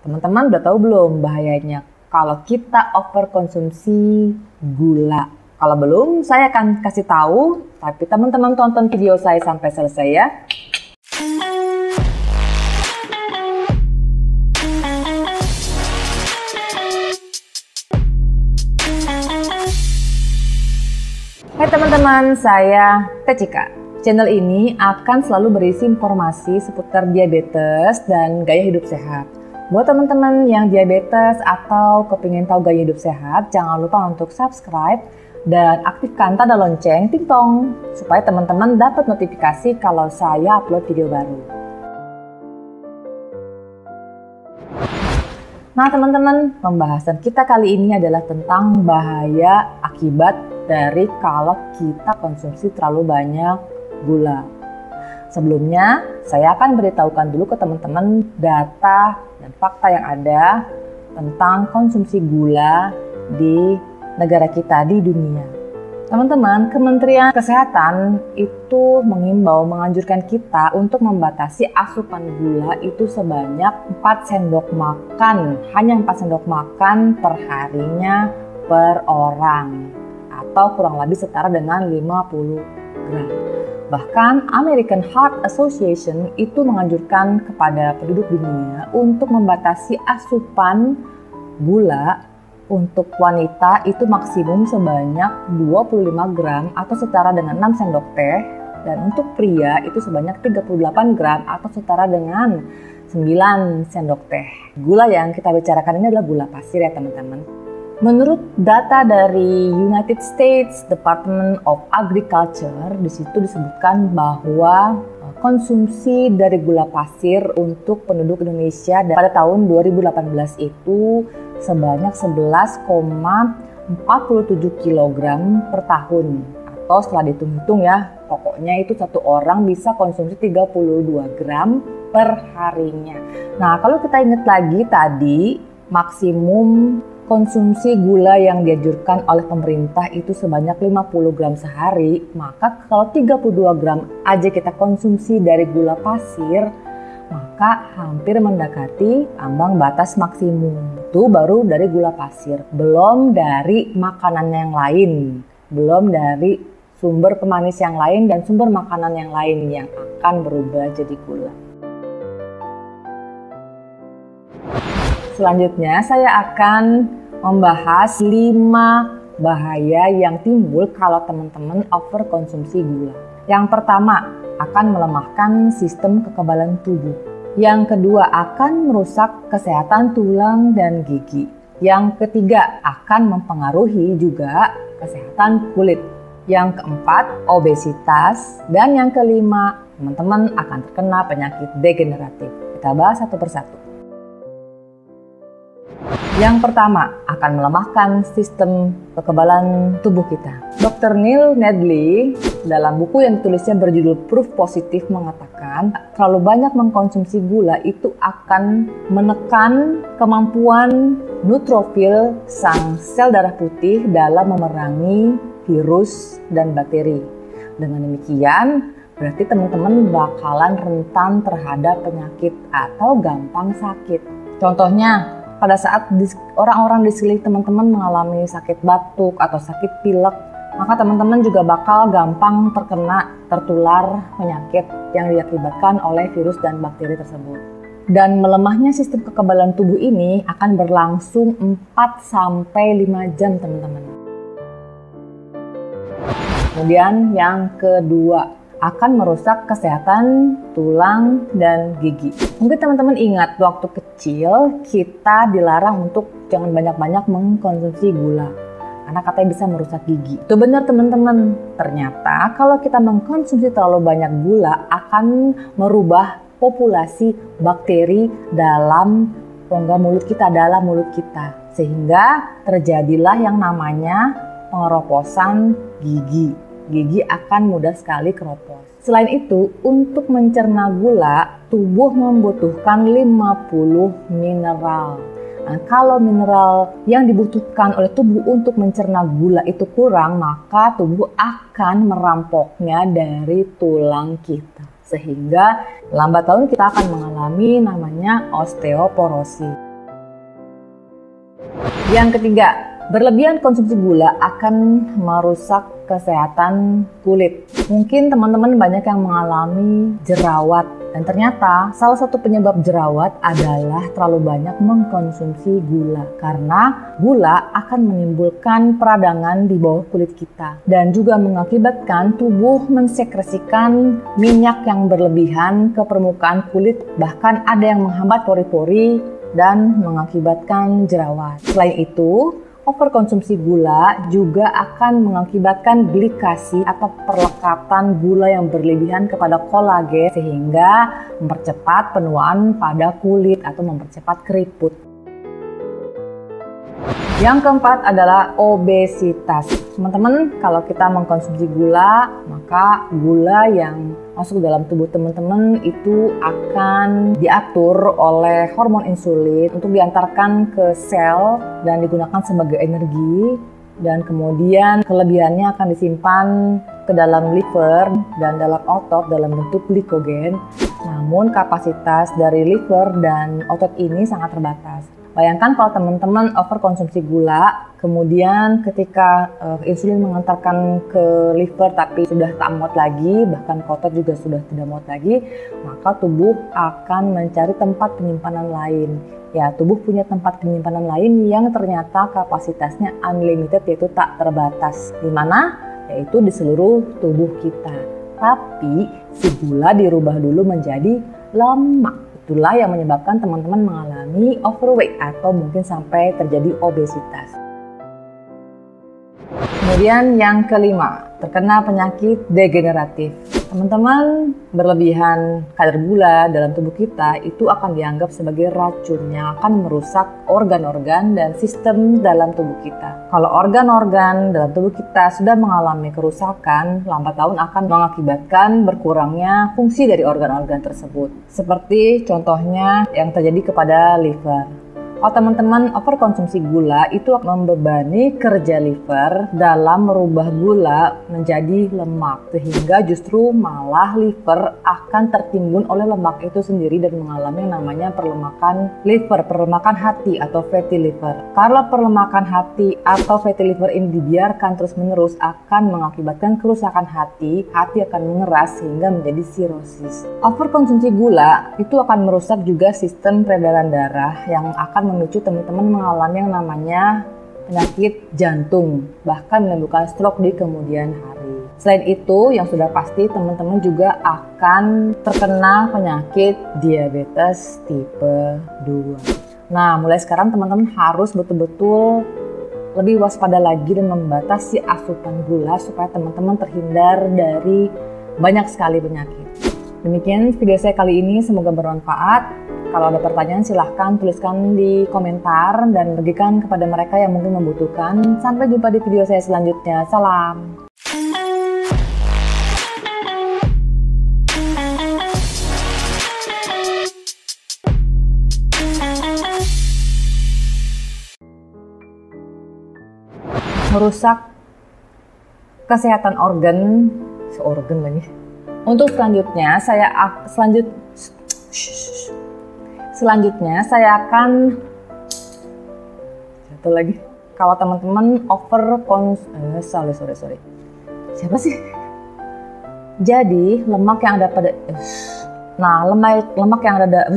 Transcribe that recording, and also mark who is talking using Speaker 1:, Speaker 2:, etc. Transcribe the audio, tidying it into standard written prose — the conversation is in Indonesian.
Speaker 1: Teman-teman udah tahu belum bahayanya kalau kita overkonsumsi gula? Kalau belum, saya akan kasih tahu, tapi teman-teman tonton video saya sampai selesai ya. Hai teman-teman, saya Tecika. Channel ini akan selalu berisi informasi seputar diabetes dan gaya hidup sehat. Buat teman-teman yang diabetes atau kepingin tahu gaya hidup sehat, jangan lupa untuk subscribe dan aktifkan tanda lonceng ting-tong supaya teman-teman dapat notifikasi kalau saya upload video baru. Nah teman-teman, pembahasan kita kali ini adalah tentang bahaya akibat dari kalau kita konsumsi terlalu banyak gula. Sebelumnya, saya akan beritahukan dulu ke teman-teman data dan fakta yang ada tentang konsumsi gula di negara kita, di dunia. Teman-teman, Kementerian Kesehatan itu menganjurkan kita untuk membatasi asupan gula itu sebanyak 4 sendok makan, hanya 4 sendok makan per harinya per orang, atau kurang lebih setara dengan 50 gram. Bahkan American Heart Association itu menganjurkan kepada penduduk dunia untuk membatasi asupan gula untuk wanita itu maksimum sebanyak 25 gram atau setara dengan 6 sendok teh, dan untuk pria itu sebanyak 38 gram atau setara dengan 9 sendok teh. Gula yang kita bicarakan ini adalah gula pasir ya teman-teman. Menurut data dari United States Department of Agriculture, di situ disebutkan bahwa konsumsi dari gula pasir untuk penduduk Indonesia pada tahun 2018 itu sebanyak 11,47 kg per tahun. Atau setelah dihitung-hitung ya, pokoknya itu satu orang bisa konsumsi 32 gram per harinya. Nah, kalau kita ingat lagi tadi, maksimum konsumsi gula yang dianjurkan oleh pemerintah itu sebanyak 50 gram sehari, maka kalau 32 gram aja kita konsumsi dari gula pasir, maka hampir mendekati ambang batas maksimum. Itu baru dari gula pasir, belum dari makanan yang lain, belum dari sumber pemanis yang lain dan sumber makanan yang lain yang akan berubah jadi gula. Selanjutnya saya akan membahas 5 bahaya yang timbul kalau teman-teman overkonsumsi gula. Yang pertama, akan melemahkan sistem kekebalan tubuh. Yang kedua, akan merusak kesehatan tulang dan gigi. Yang ketiga, akan mempengaruhi juga kesehatan kulit. Yang keempat, obesitas. Dan yang kelima, teman-teman akan terkena penyakit degeneratif. Kita bahas satu persatu. Yang pertama, akan melemahkan sistem kekebalan tubuh kita. Dr. Neil Nedley dalam buku yang ditulisnya berjudul Proof Positif mengatakan terlalu banyak mengkonsumsi gula itu akan menekan kemampuan neutrofil sang sel darah putih dalam memerangi virus dan bakteri. Dengan demikian, berarti teman-teman bakalan rentan terhadap penyakit atau gampang sakit. Contohnya, pada saat orang-orang di sekeliling teman-teman mengalami sakit batuk atau sakit pilek, maka teman-teman juga bakal gampang tertular penyakit yang diakibatkan oleh virus dan bakteri tersebut. Dan melemahnya sistem kekebalan tubuh ini akan berlangsung 4-5 jam teman-teman. Kemudian yang kedua, akan merusak kesehatan tulang dan gigi. Mungkin teman-teman ingat waktu kecil kita dilarang untuk jangan banyak-banyak mengkonsumsi gula karena katanya bisa merusak gigi. Itu benar teman-teman. Ternyata kalau kita mengkonsumsi terlalu banyak gula akan merubah populasi bakteri dalam rongga mulut kita, dalam mulut kita. Sehingga terjadilah yang namanya pengeroposan gigi. Gigi akan mudah sekali keropos. Selain itu, untuk mencerna gula, tubuh membutuhkan 50 mineral. Nah, kalau mineral yang dibutuhkan oleh tubuh untuk mencerna gula itu kurang, maka tubuh akan merampoknya dari tulang kita. Sehingga lambat laun kita akan mengalami namanya osteoporosis. Yang ketiga, berlebihan konsumsi gula akan merusak kesehatan kulit. Mungkin teman-teman banyak yang mengalami jerawat, dan ternyata salah satu penyebab jerawat adalah terlalu banyak mengkonsumsi gula. Karena gula akan menimbulkan peradangan di bawah kulit kita dan juga mengakibatkan tubuh mensekresikan minyak yang berlebihan ke permukaan kulit, bahkan ada yang menghambat pori-pori dan mengakibatkan jerawat. Selain itu, overkonsumsi gula juga akan mengakibatkan glikasi atau perlekatan gula yang berlebihan kepada kolagen sehingga mempercepat penuaan pada kulit atau mempercepat keriput. Yang keempat adalah obesitas. Teman-teman, kalau kita mengkonsumsi gula, maka gula yang masuk dalam tubuh teman-teman itu akan diatur oleh hormon insulin untuk diantarkan ke sel dan digunakan sebagai energi, dan kemudian kelebihannya akan disimpan ke dalam liver dan dalam otot dalam bentuk glikogen. Namun kapasitas dari liver dan otot ini sangat terbatas. Bayangkan kalau teman-teman overkonsumsi gula, kemudian ketika insulin mengantarkan ke liver tapi sudah tak muat lagi, bahkan otot juga sudah tidak muat lagi, maka tubuh akan mencari tempat penyimpanan lain. Ya, tubuh punya tempat penyimpanan lain yang ternyata kapasitasnya unlimited, yaitu tak terbatas. Di mana? Yaitu di seluruh tubuh kita. Tapi si gula dirubah dulu menjadi lemak. Itulah yang menyebabkan teman-teman mengalami overweight atau mungkin sampai terjadi obesitas. Kemudian yang kelima, terkena penyakit degeneratif. Teman-teman, berlebihan kadar gula dalam tubuh kita itu akan dianggap sebagai racun yang akan merusak organ-organ dan sistem dalam tubuh kita. Kalau organ-organ dalam tubuh kita sudah mengalami kerusakan, lambat laun akan mengakibatkan berkurangnya fungsi dari organ-organ tersebut. Seperti contohnya yang terjadi kepada liver. Kalau teman-teman overkonsumsi gula, itu akan membebani kerja liver dalam merubah gula menjadi lemak, sehingga justru malah liver akan tertimbun oleh lemak itu sendiri dan mengalami yang namanya perlemakan liver, perlemakan hati atau fatty liver. Kalau perlemakan hati atau fatty liver ini dibiarkan terus-menerus akan mengakibatkan kerusakan hati akan mengeras sehingga menjadi sirosis. Overkonsumsi gula itu akan merusak juga sistem peredaran darah yang akan memicu teman-teman mengalami yang namanya penyakit jantung, bahkan menimbulkan stroke di kemudian hari. Selain itu, yang sudah pasti teman-teman juga akan terkena penyakit diabetes tipe 2. Nah, mulai sekarang teman-teman harus betul-betul lebih waspada lagi dan membatasi asupan gula supaya teman-teman terhindar dari banyak sekali penyakit. Demikian video saya kali ini, semoga bermanfaat. Kalau ada pertanyaan silahkan tuliskan di komentar dan bagikan kepada mereka yang mungkin membutuhkan. Sampai jumpa di video saya selanjutnya. Salam. Merusak kesehatan organ, lagi. Untuk selanjutnya saya akan kalau teman-teman siapa sih? Jadi lemak yang ada pada lemak yang ada